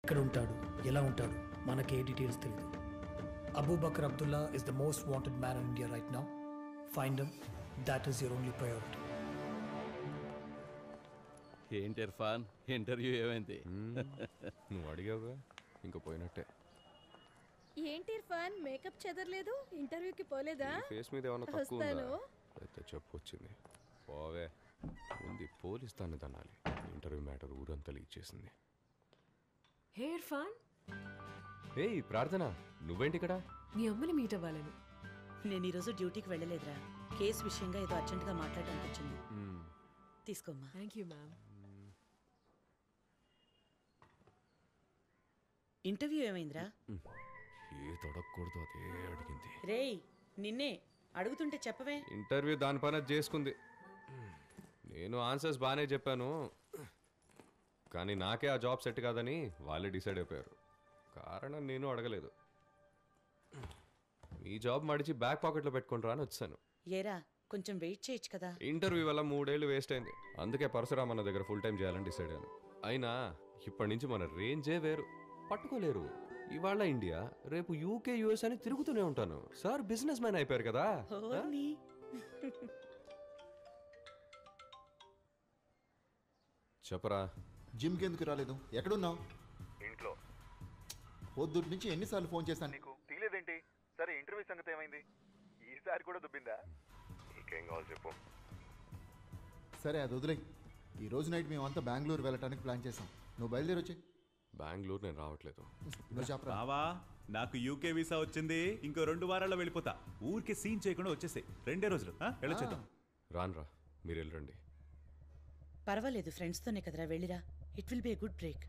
ఎక్కడ ఉంటాడు, ఎలా ఉంటాడు, మనకే డీటెయిల్స్ తెలియదు. Abu Bakr Abdullah is the most wanted man in India right now. Find him. That is your only priority. ఏంటి ఇర్ఫాన్, ఇంటర్వ్యూ ఏమైంది? నువ్వు అడిగావుగా, ఇంకా పోయినట్టే. ఏంటి ఇర్ఫాన్, మేకప్ చెదరలేదు, ఇంటర్వ్యూకి పోలేదా? ఫేస్ మీద ఏమన్నా తక్కువ ఉందా? అయితే చెప్పు వచ్చింది. పోవే, ఉంది పోలీస్ దాన్ని తనాలి. ఇంటర్వ్యూ మ్యాటర్ ఊరంతా లీక్ చేసింది. హే ఇర్ఫాన్. ఏయ్ ప్రార్థన, నువ్వేంటి ఇక్కడ? నీ అమ్మని మీట్ అవ్వాలని. నేను ఈరోజు డ్యూటీకి వెళ్ళలేదురా. కేసు విషయంగా ఏదో అర్జెంటుగా మాట్లాడడానికి వచ్చింది. తీసుకోమ్మా. Thank you ma'am. ఇంటర్వ్యూ ఏమైందిరా? ఏ తొడగకూడదు అదే అడిగింది. రేయ్ నిన్నే అడుగుతుంటే చెప్పవే. ఇంటర్వ్యూ దాని పని చేసుకుంది. నేను ఆన్సర్స్ బాగానే చెప్పాను, కానీ నాకే ఆ జాబ్ సెట్ కాదని వాళ్ళే డిసైడ్ అయిపోయారు. కారణం నేను అడగలేదు. మీ జాబ్ మడిచి బ్యాక్ పాకెట్లో పెట్టుకుంటారా అని వచ్చాను. ఏరా కొంచెం వెయిట్ చేయొచ్చు కదా. ఇంటర్వ్యూ వల్ల 3 ఏళ్ళు వేస్ట్ అయింది. అందుకే పరశురామ్ అన్న దగ్గర ఫుల్ టైం చేయాలని డిసైడ్ అయ్యాను. అయినా ఇప్పటి నుంచి మన రేంజే వేరు, పట్టుకోలేరు. ఇవాళ ఇండియా, రేపు యూకే యుఎస్ అని తిరుగుతూనే ఉంటాను. సార్ బిజినెస్ మ్యాన్ అయిపోయారు కదా. చెప్పరా. జిమ్కి ఎందుకు రాలేదు? ఎక్కడున్నావు? ఇంట్లో. పొద్దుటి నుంచి ఎన్నిసార్లు ఫోన్ చేశాను నీకు తీలేదేంటి? సరే ఇంటర్వ్యూ సంగతి ఏమైంది? ఈసారి కూడా దుబ్బిందా? నీకేం కావాలి చెప్పు. సరే అది వదిలే. ఈ రోజు నైట్ మేమంతా బెంగళూరు వెళ్ళటానికి ప్లాన్ చేసాం. నువ్వు బయలుదేరి వచ్చే. బెంగళూరు నేను రావట్లేదు. నువ్వు చెప్పరా. బావా నాకు యూకే వీసా వచ్చింది, ఇంకో 2 వారాల్లో వెళ్ళిపోతా. ఊరికే సీన్ చేయకుండా వచ్చేసాయి. 2 రోజులు వెళ్ళొచ్చేద్దాం. రాన్రా, మీరు వెళ్ళండి. పర్వాలేదు, ఫ్రెండ్స్తోనే కదరా, వెళ్ళిరా. It will be a good break.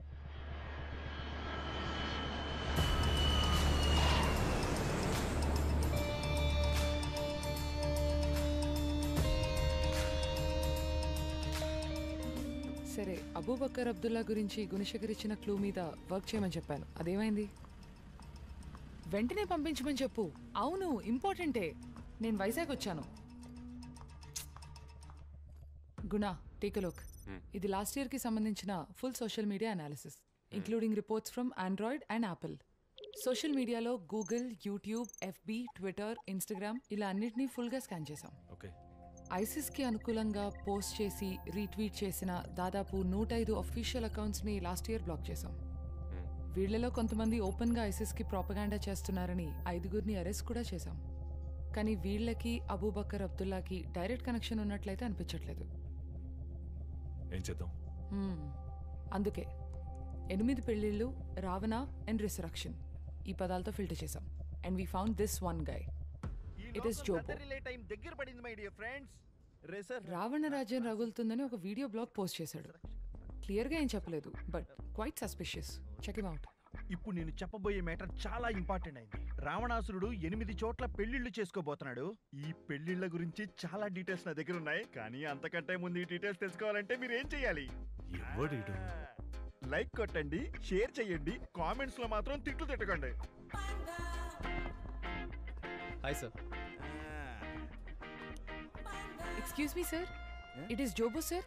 సరే, అబూబకర్ అబ్దుల్లా గురించి గుణశేఖర్ ఇచ్చిన క్లూ మీద వర్క్ చేయమని చెప్పాను. అదేమైంది? వెంటనే పంపించమని చెప్పు. అవును, ఇంపార్టెంటే. నేను వైజాగ్ వచ్చాను. Guna, take a look. ఇది లాస్ట్ ఇయర్ కి సంబంధించిన full social media analysis, including reports from Android and Apple. Social మీడియాలో Google, YouTube, FB, Twitter, Instagram ఇలా అన్నిటినీ ఫుల్గా స్కాన్ చేశాం. ఐసిస్కి అనుకూలంగా పోస్ట్ చేసి రీట్వీట్ చేసిన దాదాపు 105 అఫీషియల్ అకౌంట్స్ని లాస్ట్ ఇయర్ బ్లాక్ చేశాం. వీళ్లలో కొంతమంది ఓపెన్గా ఐసిస్కి ప్రాపగాండా చేస్తున్నారని 5గురిని అరెస్ట్ కూడా చేశాం. కానీ వీళ్ళకి అబూబకర్ అబ్దుల్లాకి డైరెక్ట్ కనెక్షన్ ఉన్నట్లయితే అనిపించట్లేదు. ఏం చేద్దాం? అందుకే 8 పెళ్లిళ్ళు, రావణ అండ్ రిసరక్షన్ ఈ పదాలతో ఫిల్టర్ చేశాం. And we found this one guy. It is జోబో. రావణ రాజ్యం రగులుతుందని ఒక వీడియో బ్లాగ్ పోస్ట్ చేశాడు. క్లియర్గా ఏం చెప్పలేదు, but quite suspicious. Check him out. ఇప్పుడు నేను చెప్పబోయే మ్యాటర్ చాలా ఇంపార్టెంట్ అయింది. రావణాసురుడు 8 చోట్ల పెళ్లిళ్ళు చేసుకోబోతున్నాడు. ఈ పెళ్లిళ్ళ గురించి చాలా డీటెయిల్స్ నా దగ్గర ఉన్నాయి, కానీ అంతకంటే ముందు ఈ డీటెయిల్స్ తెలుసుకోవాలంటే మీరు ఏం చేయాలి? లైక్ కొట్టండి, షేర్ చేయండి, కామెంట్స్ లో మాత్రం తిట్లు తిట్టకండి. Hi sir. Excuse me sir, it is జోబో సార్.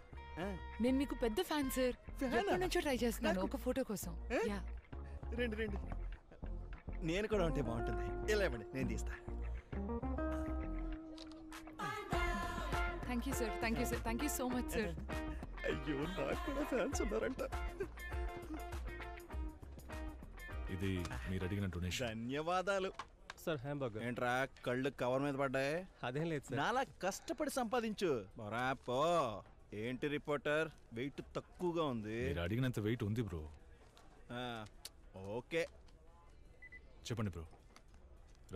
నేను మీకు పెద్ద ఫ్యాన్ సార్. ఎప్పటి నుంచో ట్రై చేస్తున్నాను ఒక ఫోటో కోసం. రండి, నేను కూడా ఉంటే బాగుంటుంది. ఇలా ఇవ్వండి, నేను తీస్తా. Thank you sir, thank you sir, thank you so much sir. అయ్యో, నాకు కూడా ఫ్యాన్స్ ఉన్నారంట. ఇది మీరు అడిగిన డొనేషన్. ధన్యవాదాలు సార్. హ్యాంబర్గర్ ఏంట్రా కళ్ళు కవర్ మీద పడ్డాయి? అదేం లేదు సార్. నాలా కష్టపడి సంపాదించు. పో. ఏంటి రిపోర్టర్, వెయిట్ తక్కువగా ఉంది. మీరు అడిగినంత వెయిట్ ఉంది బ్రో. ఓకే చెప్పండి బ్రో.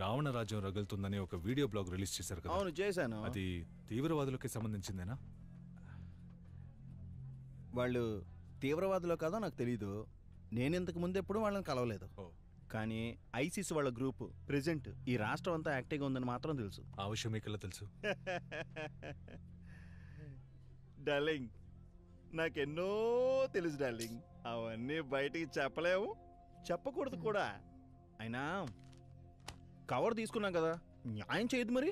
రావణ రాజ్యం రగులుతుందని ఒక వీడియో బ్లాగ్ రిలీజ్ చేశారు కదా? అవును, చేశాను. అది తీవ్రవాదులకి సంబంధించిందేనా? వాళ్ళు తీవ్రవాదులో కాదో నాకు తెలీదు. నేను ఇంతకు ముందు ఎప్పుడు వాళ్ళని కలవలేదు. కానీ ఐసిస్ వాళ్ళ గ్రూప్ ప్రెసెంట్ ఈ రాష్ట్రం అంతా యాక్టివ్గా ఉందని మాత్రం తెలుసు. ఆ విషయం మీకెలా తెలుసు? డార్లింగ్, నాకెన్నో తెలుసు డార్లింగ్. అవన్నీ బయటికి చెప్పలేము, చెప్పకూడదు కూడా. అయినా కవర్ తీసుకున్నాం కదా, న్యాయం చేయదు మరి.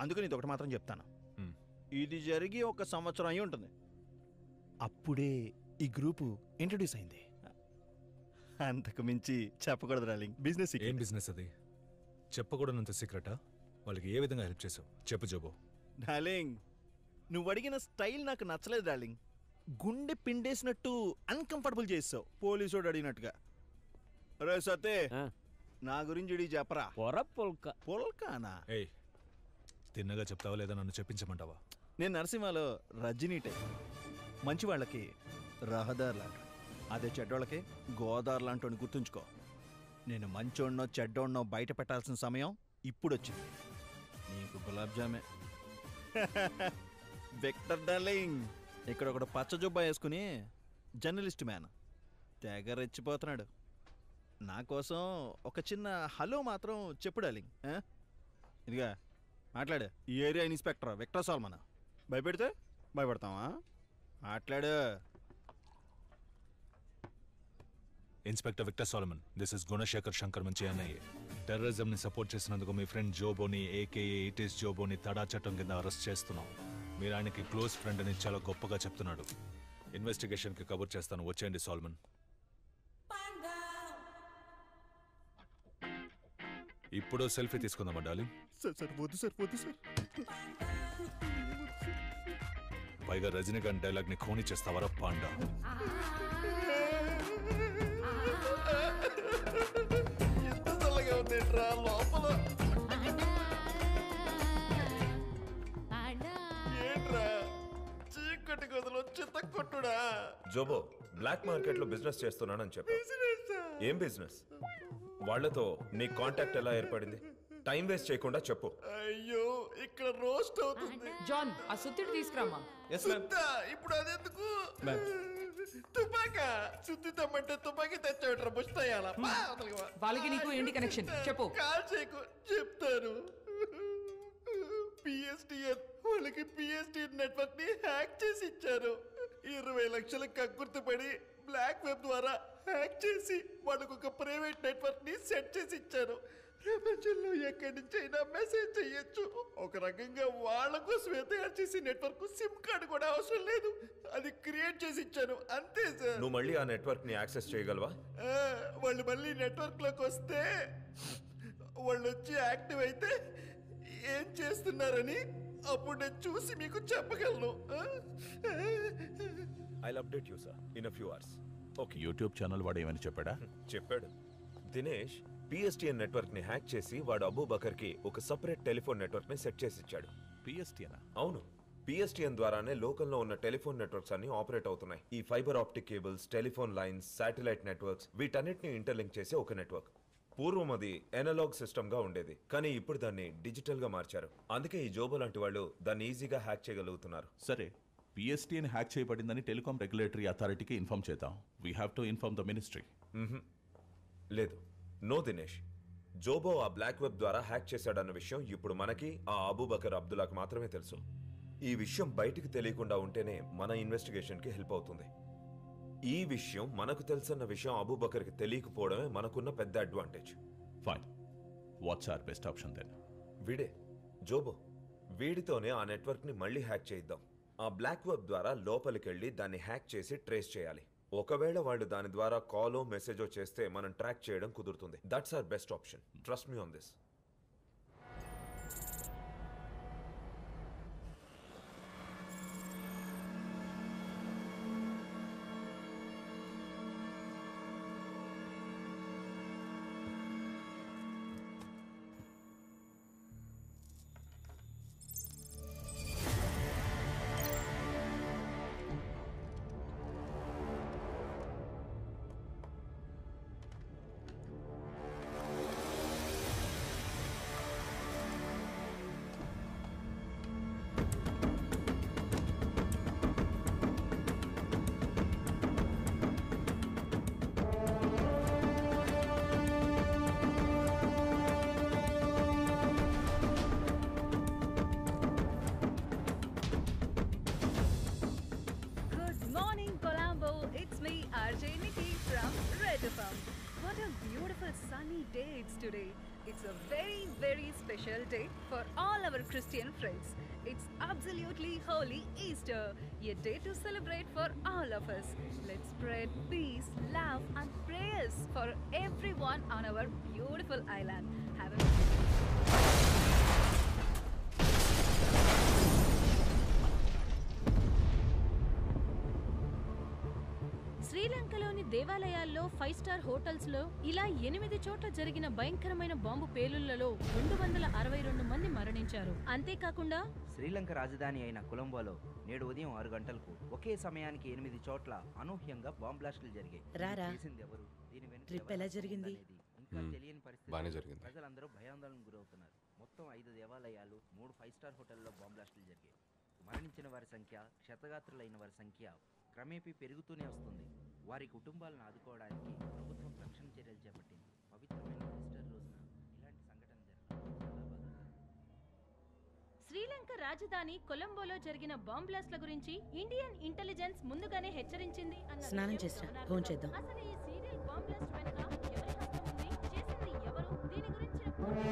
అందుకని ఇది ఒకటి మాత్రం చెప్తాను. ఇది జరిగి 1 సంవత్సరం అయి ఉంటుంది. అప్పుడే ఈ గ్రూపు ఇంట్రడ్యూస్ అయింది. అంతకు మించి చెప్పకూడదు డార్లింగ్. బిజినెస్ ఏం బిజినెస్ అది? చెప్పకూడనంత సీక్రెటా? వాళ్ళకి ఏ విధంగా హెల్ప్ చేసావు చెప్పు జోబో. డార్లింగ్, నువ్వు అడిగిన స్టైల్ నాకు నచ్చలేదు డార్లింగ్. గుండె పిండేసినట్టు అన్కంఫర్టబుల్ చేసావు, పోలీసోడు అడిగినట్టుగా. రే సతే, నా గురించి ఇడి చెప్పరా. పొల్కానా? ఏయ్, తిన్నగా చెప్తావా లేదా నన్ను చెప్పించమంటావా? నేను నరసింహలో రజనీ టైప్. మంచి వాళ్ళకి రహదార్ లాంటి, అదే చెడ్డోళ్ళకి గోదావరి లాంటి గుర్తుంచుకో. నేను మంచోడ్నో చెడ్డోడ్నో బయట పెట్టాల్సిన సమయం ఇప్పుడు వచ్చింది. నీకు గులాబ్ జామే. విక్టర్ డార్లింగ్, ఇక్కడ ఒకడు పచ్చ జుబ్బా వేసుకుని జర్నలిస్ట్ మ్యాన్ తెగ రెచ్చిపోతున్నాడు. నా కోసం ఒక చిన్న హలో మాత్రం చెప్పు డార్లింగ్. ఇదిగా మాట్లాడు. ఈ ఏరియా ఇన్స్పెక్టర్ విక్టర్ సాల్మన్. భయపెడితే భయపడతావా? మాట్లాడు. Inspector Victor Solomon, this is Gunasekhar Shankar మంచి అన్నయ్య. టెర్రరిజం ని సపోర్ట్ చేసినందుకు మీ ఫ్రెండ్ జోబోని ఏకేఏ ఇట్ ఈస్ జోబోని తడా చట్టం కింద అరెస్ట్ చేస్తున్నాం. మీరు ఆయనకి క్లోజ్ ఫ్రెండ్ అని చాలా గొప్పగా చెప్తున్నాడు. ఇన్వెస్టిగేషన్ కి కవర్ చేస్తాను, వచ్చేయండి సోల్మన్. ఇప్పుడు సెల్ఫీ తీసుకుందామా డార్లింగ్? సార్ వద్దు సార్, వద్దు సార్. పైగా రజనీకాంత్ డైలాగ్ ని ఖూని చేస్తావరా పాండా? జోబో, బ్లాక్ మార్కెట్ లో బిజినెస్ చేస్తున్నానని చెప్పు. ఏం బిజినెస్? వాళ్లతో నీ కాంటాక్ట్ ఎలా ఏర్పడింది? టైం వేస్ట్ చేయకుండా చెప్పు. అయ్యో, ఇక్కడ రోస్ట్ అవుతుంది. జాన్, ఆ సుత్తిడి తీసుకురామా. ఇప్పుడు అదెందుకు? తుపాకా సుత్తి తమ్మంటే తుపాకీ తెచ్చాడు. ముస్తాయాల వాళ్ళకి నీకు ఏంటి కనెక్షన్ చెప్పు. కాల్ చేయకు, చెప్తాను. పిఎస్టిఎన్ వాళ్ళకి పిఎస్టిఎన్ నెట్వర్క్ ని హ్యాక్ చేసి ఇచ్చారు. 20 లక్షల కక్కుర్తిపడి బ్లాక్ వెబ్ ద్వారా హ్యాక్ చేసి వాళ్ళకు ఒక ప్రైవేట్ నెట్వర్క్ ని సెట్ చేసి ఇచ్చారు. ప్రపంచంలో ఎక్కడి నుంచి అయినా మెసేజ్ చెయ్యొచ్చు. ఒక రకంగా వాళ్ళ కోసమే తయారు చేసి నెట్వర్క్, సిమ్ కార్డు కూడా అవసరం లేదు. అది క్రియేట్ చేసి ఇచ్చాను, అంతే సార్. నువ్వు మళ్ళీ ఆ నెట్వర్క్ ని యాక్సెస్ చేయగలవా? వాళ్ళు మళ్ళీ నెట్వర్క్ లోకి వస్తే, వాళ్ళు వచ్చి యాక్టివ్ అయితే ఏం చేస్తున్నారని అప్పుడు నేను చూసి మీకు చెప్పగలను. I'll update you, sir, in a few hours. Okay. YouTube channel వాడు ఏమని చెప్పాడా? చెప్పాడు. దినేష్ పిఎస్టిఎన్ నెట్వర్క్ ని హ్యాక్ చేసి వాడు అబూబకర్ కి ఒక సెపరేట్ టెలిఫోన్ నెట్వర్క్ ని సెట్ చేసి ఇచ్చాడు. పిఎస్టిఎన్? అవును, పిఎస్టిఎన్ ద్వారానే లోకల్లో ఉన్న టెలిఫోన్ నెట్వర్క్స్ అన్ని ఆపరేట్ అవుతున్నాయి. ఈ fibre optic cables, telephone lines, satellite networks, వీటన్నిటిని ఇంటర్లింక్ చేసే ఒక నెట్వర్క్. పూర్వం అది ఎనలాగ్ సిస్టమ్ గా ఉండేది, కానీ ఇప్పుడు దాన్ని డిజిటల్ గా మార్చారు. అందుకే ఈ జోబో లాంటి వాళ్ళు దాన్ని ఈజీగా హ్యాక్ చేయగలుగుతున్నారు. సరే, పిఎస్టిఎన్ హ్యాక్ చేయబడిందని టెలికాం రెగ్యులేటరీ అథారిటీకి ఇన్ఫార్మ్ చేద్దాం. We have to inform the ministry. లేదు, నో దినేష్. జోబో ఆ బ్లాక్ వెబ్ ద్వారా హ్యాక్ చేశాడన్న విషయం ఇప్పుడు మనకి, ఆ అబూబకర్ అబ్దుల్లాకి మాత్రమే తెలుసు. ఈ విషయం బయటికి తెలియకుండా ఉంటేనే మన ఇన్వెస్టిగేషన్ కి హెల్ప్ అవుతుంది. ఈ విషయం మనకు తెలుసన్న విషయం అబూబకర్కి తెలియకపోవడమే మనకున్న పెద్ద advantage. Fine, what's our best option then? వీడే జోబో. వీడితోనే ఆ నెట్వర్క్ ని మళ్ళీ హ్యాక్ చేయిద్దాం. ఆ బ్లాక్ వెబ్ ద్వారా లోపలికెళ్ళి దాన్ని హ్యాక్ చేసి ట్రేస్ చేయాలి. ఒకవేళ వాళ్ళు దాని ద్వారా కాలో మెసేజో చేస్తే మనం ట్రాక్ చేయడం కుదురుతుంది. That's our best option. Trust me on this. What a beautiful sunny day it's today. It's a very, very special day for all our Christian friends. It's absolutely holy Easter, a day to celebrate for all of us. Let's spread peace, love and prayers for everyone on our beautiful island. Have a శ్రీలంకలోని దేవాలయాల్లో 5-స్టార్ హోటల్స్లో ఇలా 8 చోట్ల జరిగిన భయంకరమైన bomb పేలుళ్లలో 262 మంది మరణించారు. అంతేకాకుండా శ్రీలంక రాజధాని అయిన కొలంబోలో నేడు ఉదయం 6 గంటలకు ఒకే సమయానికి 8 చోట్ల అనూహ్యంగా బాంబ్ బ్లాస్టులు జరిగాయి. రారా చేసింది ఎవరు, దీని వెనుక ట్రిప్ ఎలా జరిగింది? ఇంకా తెలియని బానే పరిస్థితి జరిగింది. ప్రజలందరూ భయాందోళనకు గురవుతున్నారు. మొత్తం 5 దేవాలయాలు, 3 5-స్టార్ హోటల్లో బాంబ్ బ్లాస్టులు జరిగాయి. మరణించిన వారి సంఖ్య, క్షతగాత్రులైన వారి సంఖ్య క్రమేపీ పెరుగుతూనే వస్తుంది. వారి కుటుంబాలను ఆదుకోవడానికి ప్రభుత్వం రక్షణ చర్యలు చేపట్టింది. పవిత్రమైన ఈస్టర్ రోజున ఇలాంటి సంఘటన జరగడం చాలా బాధాకరం. శ్రీలంక రాజధాని కొలంబోలో జరిగిన బాంబ్ బ్లాస్ట్ల గురించి ఇండియన్ ఇంటెలిజెన్స్ ముందుగానే హెచ్చరించింది అన్న స్నానం విషయం చేసిరా, గమనార్హం. భోంచేద్దాం. అసలు ఈ సీరియల్ బాంబ్ బ్లాస్ట్ వెనుక ఎవరి హస్తం ఉంది, చేసింది ఎవరు, దీని గురించిన పూర్తి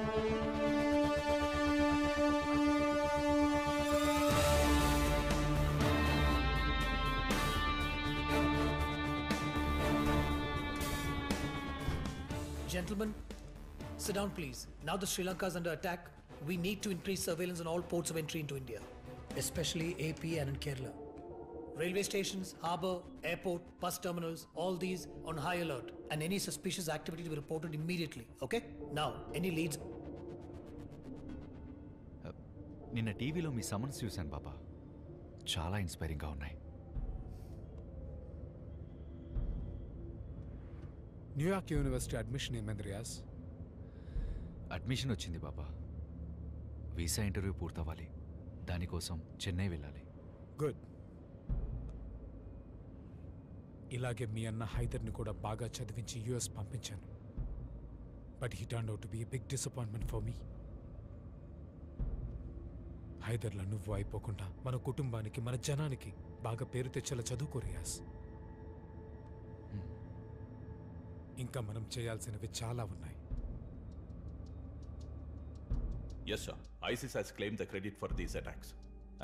Gentlemen, sit down please. Now that Sri Lanka is under attack, we need to increase surveillance on all ports of entry into India, especially AP and in Kerala. Railway stations, harbour, airport, bus terminals, all these on high alert, and any suspicious activity to be reported immediately, okay? Now, any leads? నిన్న టీవీలో మీ summons చూశాను బాబా, చాలా ఇన్స్పైరింగ్గా ఉన్నాయి. New York university admission ఏమైంది Riyaz? Admission వచ్చింది బాబా. Visa interview పూర్తవ్వాలి, దానికోసం చెన్నై వెళ్ళాలి. Good. ఇలాగే మీ అన్న హైదర్ని కూడా బాగా చదివించి యుఎస్ పంపించాను. But he turn out to be a big disappointment for me. హైదర్లో నువ్వు అయిపోకుండా మన కుటుంబానికి, మన జనానికి బాగా పేరు తెచ్చేలా చదువుకో రియాజ్. ఇంకా మనం చేయాల్సినవి చాలా ఉన్నాయి. Yes sir, ISIS has claimed the credit for these attacks.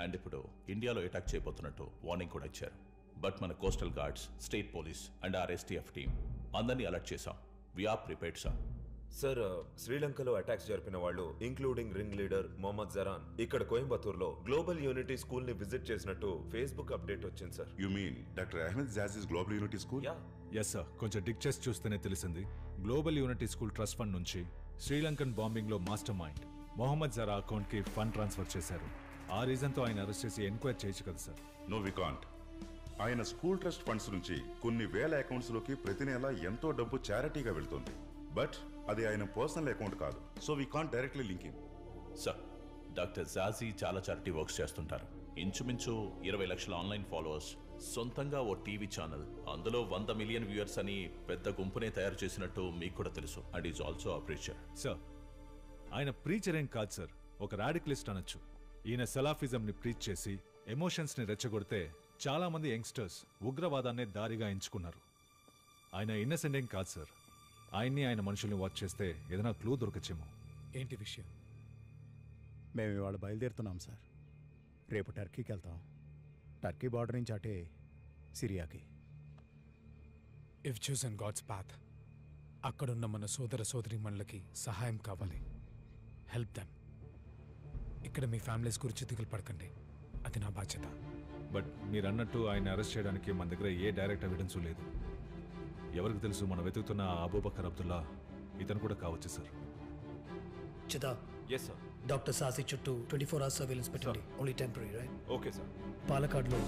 And ఇప్పుడు ఇండియాలో అటాక్ చేయబోతున్నట్టు వార్నింగ్ కూడా ఇచ్చారు. బట్ మన coastal guards, state police and RSTF team అందరినీ అలర్ట్ చేశాం. We are prepared sir. Sir, శ్రీలంకలో అటాక్స్ జరిపిన వాళ్ళు including ring leader Mohammed Zahran ఇక్కడ కోయంబత్తూర్లో గ్లోబల్ యూనిటీ స్కూల్ ని విజిట్ చేసినట్టు ఫేస్బుక్ అప్డేట్ వచ్చింది sir. You mean doctor Ahmed Zazi's global unity school? Yes sir, కొంచెం డిక్ చేసి చూస్తేనే తెలిసింది. Global unity school trust fund నుంచి శ్రీలంకన్ బాంబింగ్ లో మాస్టర్ మైండ్ మొహమ్మద్ జరా అకౌంట్ కి ఫండ్ ట్రాన్స్ఫర్ చేశారు. ఆ రీజన్ తో ఆయన అరెస్ట్ చేసి ఎంక్వైరీ చేయొచ్చు కదా సార్? No we can't. ఆయన స్కూల్ ట్రస్ట్ ఫండ్స్ నుంచి కొన్ని వేల అకౌంట్స్ లోకి ప్రతి నెల ఎంతో డబ్బు చారిటీగా వెళ్తుంది. బట్ అది ఆయన పర్సనల్ అకౌంట్ కాదు. So we can't directly link him. Sir, doctor Zazi చాలా చారిటీ వర్క్స్ చేస్తుంటారు. ఇంచుమించు 20 లక్షల ఆన్లైన్ ఫాలోవర్స్, సొంతంగా ఓ టీవీ ఛానల్, అందులో 100 మిలియన్ వ్యూయర్స్ అని పెద్ద గుంపునే తయారు చేసినట్టు మీకు కూడా తెలుసు. And is also a preacher. Sir, ఆయన ప్రీచర్ ఏం కాదు సార్, ఒక రాడికలిస్ట్ అనొచ్చు. ఈయన సలాఫిజం ని ప్రీచ్ చేసి ఎమోషన్స్ ని రెచ్చగొడితే చాలా మంది యంగ్స్టర్స్ ఉగ్రవాదాన్నే దారిగా ఎంచుకున్నారు. ఆయన ఇన్నసెంట్ ఏం కాదు సార్. ఆయన్ని, ఆయన మనుషుల్ని వాచ్ చేస్తే ఏదైనా క్లూ దొరకచ్చేమో. ఏంటి విషయం? మేము ఇవాళ బయలుదేరుతున్నాం సార్. రేపు టర్కీకి వెళ్తాం. టర్కీ బార్డర్ నుంచి అటే సిరియాకి. ఇఫ్ చూసన్ గాడ్స్ పాత్, అక్కడున్న మన సోదర సోదరీమణులకి సహాయం కావాలి. Help them. ఇక్కడ మీ ఫ్యామిలీస్ గురించి దిగులు పడకండి, అది నా బాధ్యత. బట్ మీరు అన్నట్టు ఆయన అరెస్ట్ చేయడానికి మన దగ్గర ఏ డైరెక్ట్ ఎవిడెన్స్ లేదు. ఎవరికి తెలుసు, మనం వెతుకుతున్న అబూబకర్ అబ్దుల్లా ఇతను కూడా కావచ్చు సార్. చిదా. Yes sir. డాక్టర్ సాసి చుట్టూ 24 hours సర్వేలెన్స్ పెట్టండి. Only temporary, right? Okay sir. పాలకాడ్లో